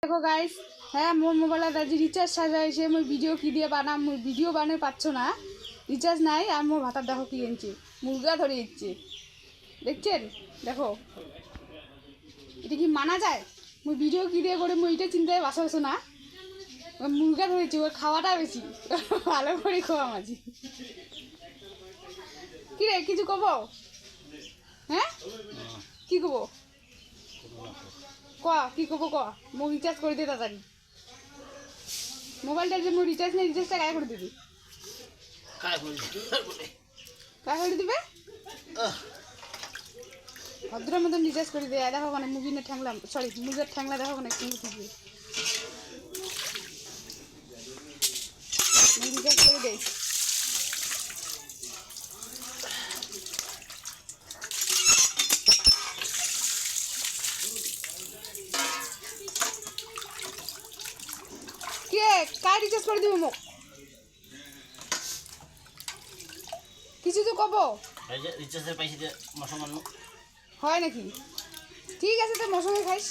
देखो गाइस হ্যাঁ মোর মোবাইলত আজি রিচার্জ সাজাইছে মই ভিডিও কি দিয়ে বানাম মই ভিডিও বানাই পাচ্ছ না রিচার্জ নাই আর মোর ভাতার দেখো কি এনেছে মুরগা ধরে ইচ্ছে দেখছেন দেখো এটা কি মানা যায় মই ভিডিও কি দিয়ে করে মই এটা চিন্তায় বাসাবছো না মুরগা ধরেছি ওর খাওয়াটা বেশি ভালো করে খাওয়া মাঝি কি রে কিছু কব হ্যাঁ কি কব ক কি কব ক মো রিচার্জ করে দে তাড়াতাড়ি মোবাইলটা যে মো রিচার্জ নেই রিচার্জটা কায় করে দিবি কায় করে দিবে ভদ্র মতন রিচার্জ করে দে দেখো মানে মুভি না ঠ্যাংলা সরি মুরগের ঠ্যাংলা দেখো মানে কিন্তু থাকবে রিচার্জ করে দে কে কার রিচার্জ করে দিব মোক কিছু তো কব এই যে রিচার্জের পয়সা দিয়ে মশা মারনো হয় নাকি ঠিক আছে তো মশলা খাইস